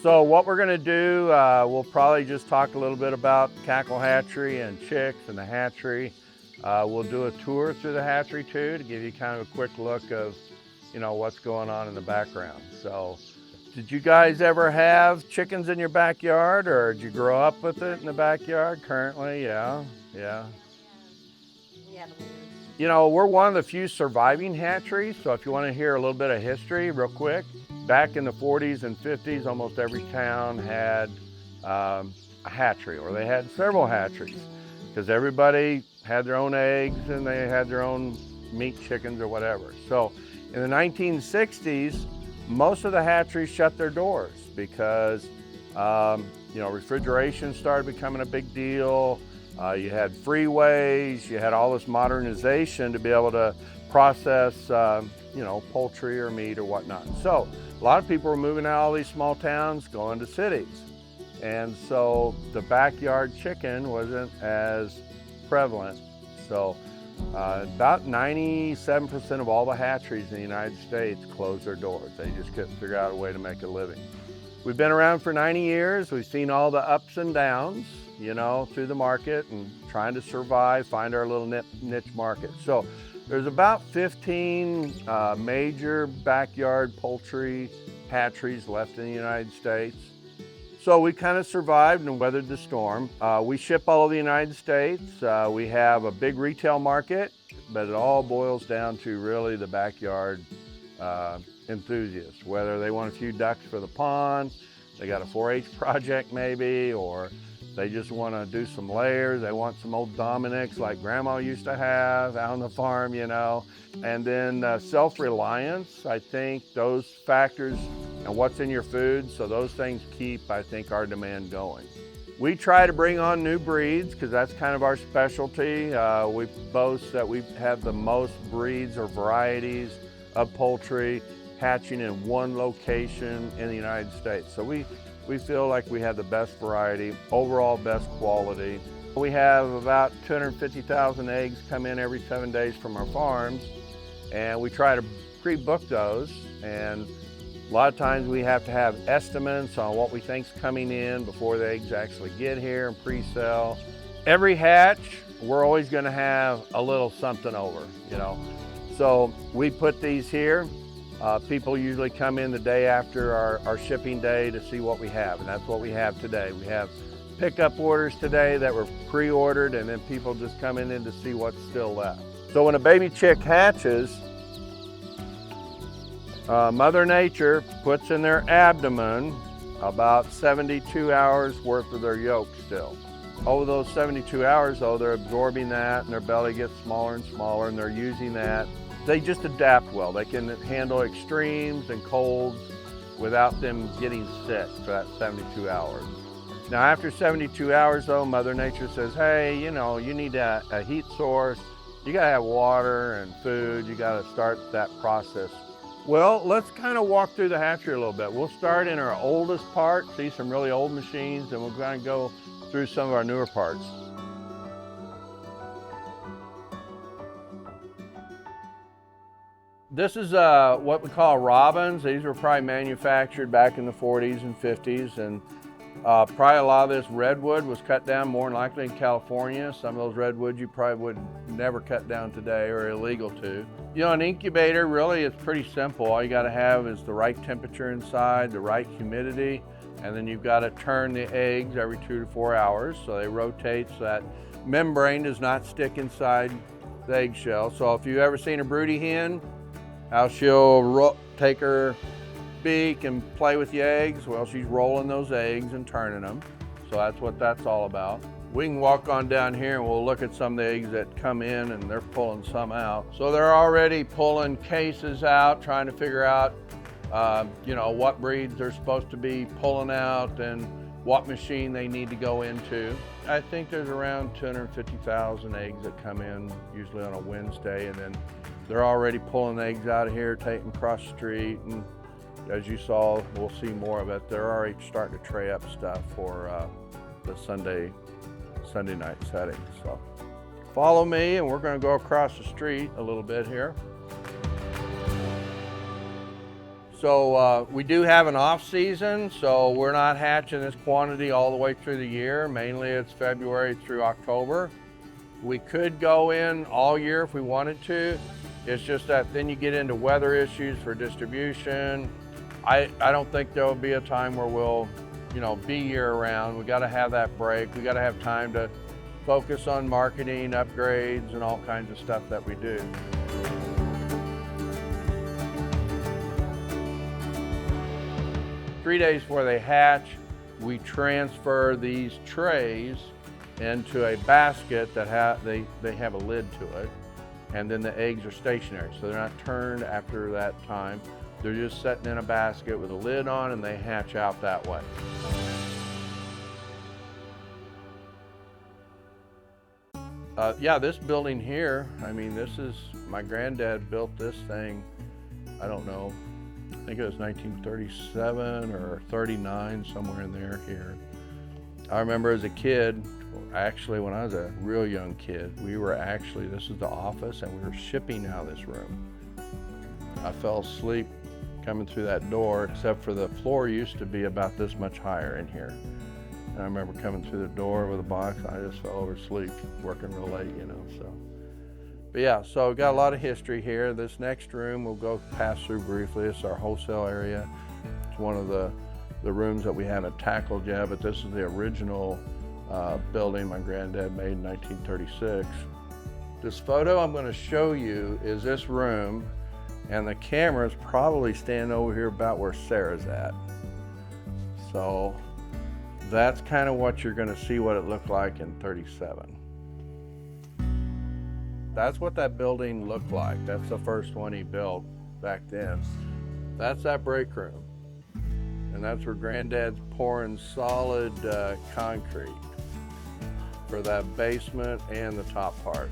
So what we're gonna do, we'll probably just talk a little bit about Cackle Hatchery and chicks and the hatchery. We'll do a tour through the hatchery too to give you kind of a quick look of, what's going on in the background. So, did you guys ever have chickens in your backyard, or did you grow up with it in the backyard? Currently, yeah. We're one of the few surviving hatcheries, so if you want to hear a little bit of history real quick, back in the 40s and 50s, almost every town had a hatchery, or they had several hatcheries, because everybody had their own eggs and they had their own meat chickens or whatever. So in the 1960s, most of the hatcheries shut their doors because refrigeration started becoming a big deal. You had freeways, you had all this modernization to be able to process, poultry or meat or whatnot. So a lot of people were moving out of all these small towns, going to cities. And so the backyard chicken wasn't as prevalent. So about 97% of all the hatcheries in the United States closed their doors. They just couldn't figure out a way to make a living. We've been around for 90 years. We've seen all the ups and downs, through the market and trying to survive, find our little niche market. So there's about 15 major backyard poultry hatcheries left in the United States. So we kind of survived and weathered the storm. We ship all over the United States. We have a big retail market, but it all boils down to really the backyard enthusiasts, whether they want a few ducks for the pond, they got a 4-H project maybe, or they just want to do some layers. They want some old Dominics like Grandma used to have out on the farm, And then self-reliance, I think those factors and what's in your food, so those things keep, I think, our demand going. We try to bring on new breeds because that's kind of our specialty. We boast that we have the most breeds or varieties of poultry hatching in one location in the United States. So we feel like we have the best variety, overall best quality. We have about 250,000 eggs come in every 7 days from our farms, and we try to pre-book those. And a lot of times we have to have estimates on what we think's coming in before the eggs actually get here and pre-sell. Every hatch, we're always gonna have a little something over, So we put these here. People usually come in the day after our shipping day to see what we have, and that's what we have today. We have pickup orders today that were pre-ordered, and then people just come in to see what's still left. So when a baby chick hatches, Mother Nature puts in their abdomen about 72 hours worth of their yolk still. Over those 72 hours though, they're absorbing that and their belly gets smaller and smaller, and they're using that. They just adapt well. They can handle extremes and colds without them getting sick for that 72 hours. Now after 72 hours though, Mother Nature says, hey, you need a heat source. You gotta have water and food. You gotta start that process. Well, let's kind of walk through the hatchery a little bit. We'll start in our oldest part, see some really old machines, and we'll kind of go through some of our newer parts. This is what we call robins. These were probably manufactured back in the 40s and 50s, and probably a lot of this redwood was cut down more than likely in California. Some of those redwoods you probably would never cut down today or illegal to. An incubator really is pretty simple. All you got to have is the right temperature inside, the right humidity, and then you've got to turn the eggs every 2 to 4 hours so they rotate so that membrane does not stick inside the eggshell. So if you've ever seen a broody hen, how she'll take her beak and play with the eggs, well, she's rolling those eggs and turning them. So that's what that's all about. We can walk on down here and we'll look at some of the eggs that come in, and they're pulling some out. So they're already pulling cases out, trying to figure out, what breeds they're supposed to be pulling out and what machine they need to go into. I think there's around 250,000 eggs that come in usually on a Wednesday, and then they're already pulling eggs out of here, taking them across the street, and as you saw, we'll see more of it. They're already starting to tray up stuff for the Sunday night setting. So follow me, and we're going to go across the street a little bit here. So we do have an off season, so we're not hatching this quantity all the way through the year. Mainly it's February through October. We could go in all year if we wanted to. It's just that then you get into weather issues for distribution. I don't think there'll be a time where we'll, be year round. We got to have that break. We got to have time to focus on marketing, upgrades, and all kinds of stuff that we do. Three days before they hatch, we transfer these trays into a basket that they have a lid to it, and then the eggs are stationary, so they're not turned after that time. They're just sitting in a basket with a lid on, and they hatch out that way. Yeah, this building here, this is, my granddad built this thing, I don't know, I think it was 1937 or 39, somewhere in there here. I remember as a kid, actually when I was a real young kid, this is the office, and we were shipping out of this room. I fell asleep coming through that door, except for the floor used to be about this much higher in here. And I remember coming through the door with a box, I just fell over asleep, working real late, so. But yeah, so we've got a lot of history here. This next room we'll pass through briefly. It's our wholesale area. It's one of the rooms that we haven't tackled yet, but this is the original building my granddad made in 1936. This photo I'm going to show you is this room, and the camera's probably standing over here about where Sarah's at. So that's kind of what you're going to see what it looked like in 37. That's what that building looked like. That's the first one he built back then. That's that break room. And that's where Granddad's pouring solid concrete for that basement and the top part.